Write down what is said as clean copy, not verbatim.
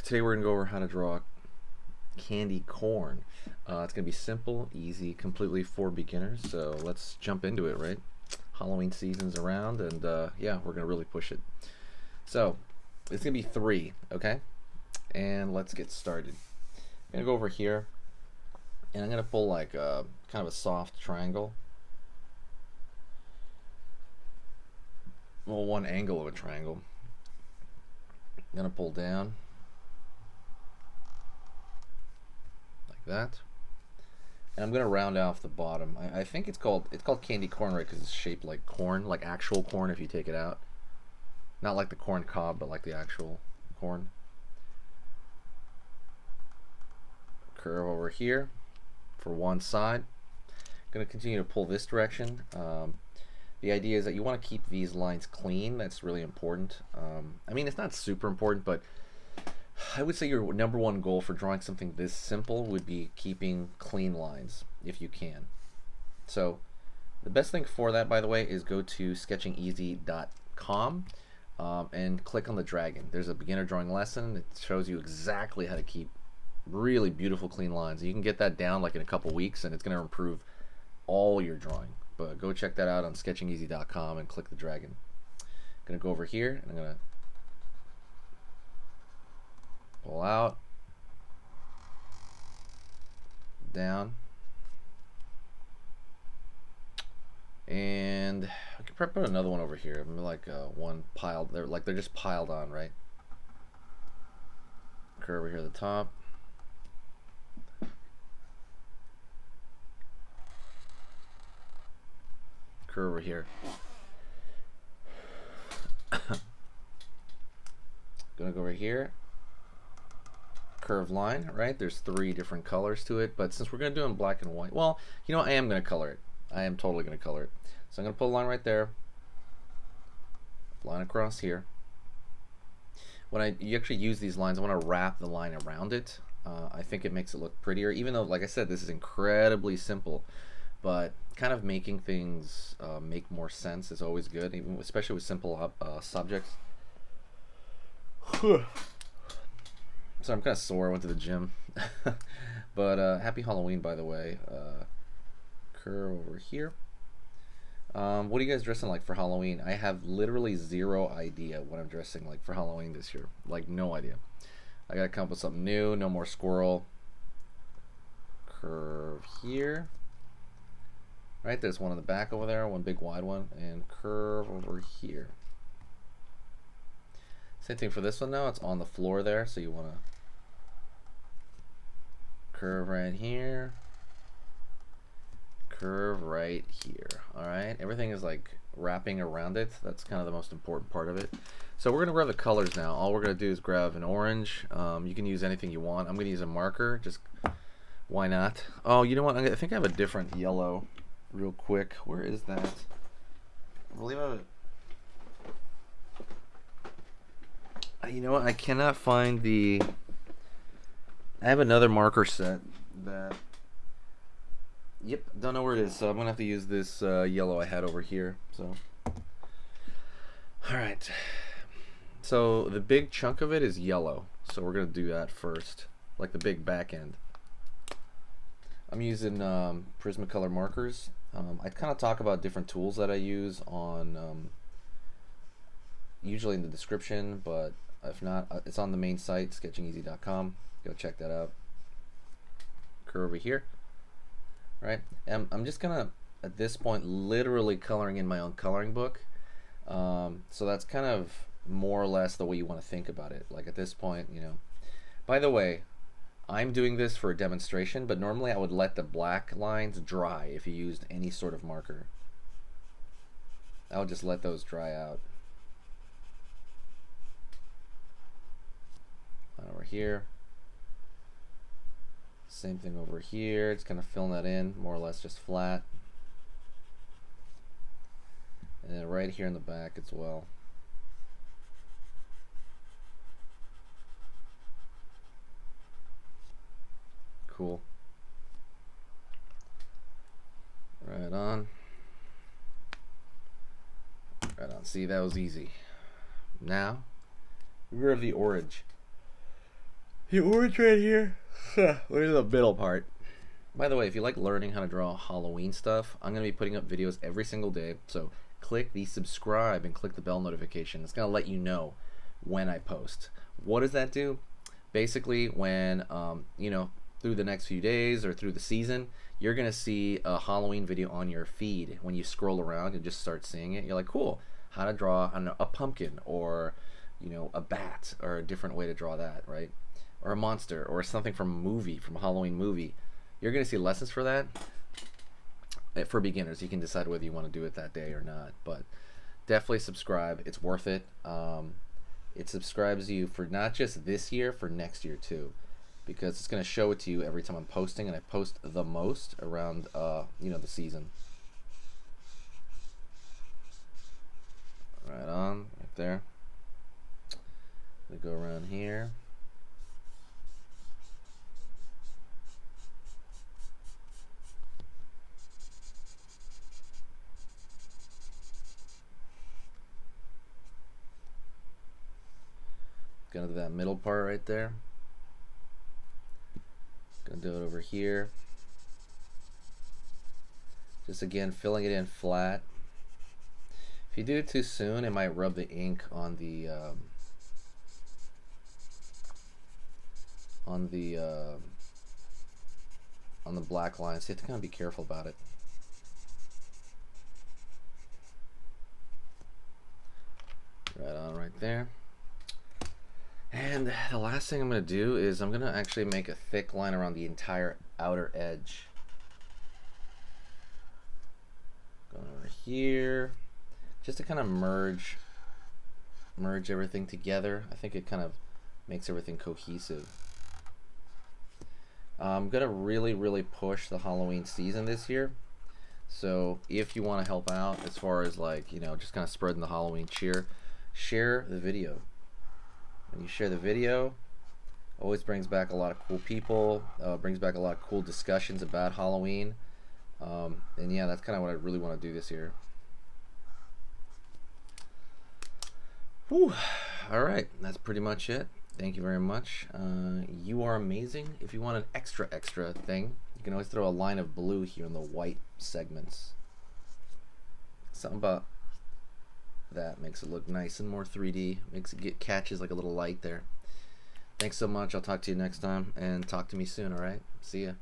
Today we're going to go over how to draw candy corn. It's going to be simple, easy, completely for beginners. So let's jump into it, right? Halloween season's around, and yeah, we're going to really push it. So it's going to be 3, okay? And let's get started. I'm going to go over here, and I'm going to pull like kind of a soft triangle. Well, one angle of a triangle. I'm going to pull down like that, and I'm gonna round off the bottom. I think it's called candy corn, right? Because it's shaped like corn, like actual corn. If you take it out, not like the corn cob, but like the actual corn. Curve over here for one side. Going to continue to pull this direction. The idea is that you want to keep these lines clean. That's really important. I mean, it's not super important, but I would say your #1 goal for drawing something this simple would be keeping clean lines if you can. So the best thing for that, by the way, is go to sketchingeasy.com and click on the dragon. There's a beginner drawing lesson. It shows you exactly how to keep really beautiful clean lines. You can get that down like in a couple weeks, and it's going to improve all your drawing. But go check that out on sketchingeasy.com and click the dragon. I'm going to go over here, and I'm going to pull out, down, and I could probably put another one over here. I'm like one piled. They're just piled on, right? Curve over here at the top. Curve over here. Gonna go over here. Curved line, right? There's 3 different colors to it, but since we're going to do it in black and white, well, you know, I am going to color it. I am totally going to color it. So I'm going to put a line right there, line across here. When you actually use these lines, I want to wrap the line around it. I think it makes it look prettier, even though, like I said, this is incredibly simple, but kind of making things make more sense is always good, even especially with simple subjects. So I'm kind of sore. I went to the gym. But happy Halloween, by the way. Curve over here. What are you guys dressing like for Halloween? I have literally 0 idea what I'm dressing like for Halloween this year. Like, no idea. I gotta come up with something new. No more squirrel. Curve here. Right, there's one in the back over there. One big wide one. And curve over here. Same thing for this one now. It's on the floor there, so you want to curve right here, curve right here. Alright, everything is like wrapping around it. That's kind of the most important part of it. So we're going to grab the colors now. All we're going to do is grab an orange. You can use anything you want. I'm going to use a marker. Just why not? Oh, you know what? I think I have a different yellow real quick. Where is that? I believe I have it. You know what? I cannot find the... I have another marker set that... Yep, don't know where it is, so I'm going to have to use this yellow I had over here. So, alright. So the big chunk of it is yellow, so we're going to do that first, like the big back end. I'm using Prismacolor markers. I kind of talk about different tools that I use on... usually in the description, but if not, it's on the main site, sketchingeasy.com. Go check that out. Curve over here. Right? And I'm just gonna, at this point, literally coloring in my own coloring book. So that's kind of more or less the way you want to think about it. Like at this point, you know. By the way, I'm doing this for a demonstration, but normally I would let the black lines dry if you used any sort of marker. I would just let those dry out. Over here, same thing over here. It's kind of filling that in, more or less just flat, and then right here in the back as well. Cool. Right on. Right on. See, that was easy. Now, rear of the orange. The orange right here. Where's the middle part? By the way, if you like learning how to draw Halloween stuff, I'm going to be putting up videos every single day. So click the subscribe and click the bell notification. It's going to let you know when I post. What does that do? Basically, when, through the next few days or through the season, you're going to see a Halloween video on your feed. When you scroll around and just start seeing it, you're like, cool, how to draw a pumpkin or, a bat, or a different way to draw that, right? Or a monster or something from a movie, from a Halloween movie. You're going to see lessons for that. For beginners, you can decide whether you want to do it that day or not, but definitely subscribe. It's worth it. It subscribes you for not just this year, for next year too, because it's going to show it to you every time I'm posting, and I post the most around the season. Right on, right there. We go around here. Gonna do that middle part right there. Gonna do it over here. Just again filling it in flat. If you do it too soon, it might rub the ink on the black lines. So you have to kind of be careful about it. Right on, right there. And the last thing I'm going to do is I'm going to actually make a thick line around the entire outer edge. Going over here, just to kind of merge everything together. I think it kind of makes everything cohesive. I'm going to really push the Halloween season this year. So if you want to help out as far as just kind of spreading the Halloween cheer, share the video. When you share the video, always brings back a lot of cool people, brings back a lot of cool discussions about Halloween. And yeah, that's kind of what I really want to do this year. Whew. All right, that's pretty much it. Thank you very much. You are amazing. If you want an extra thing, you can always throw a line of blue here in the white segments. Something about that makes it look nice and more 3D, makes it catches like a little light there. Thanks so much. I'll talk to you next time, and talk to me soon. All right, see ya.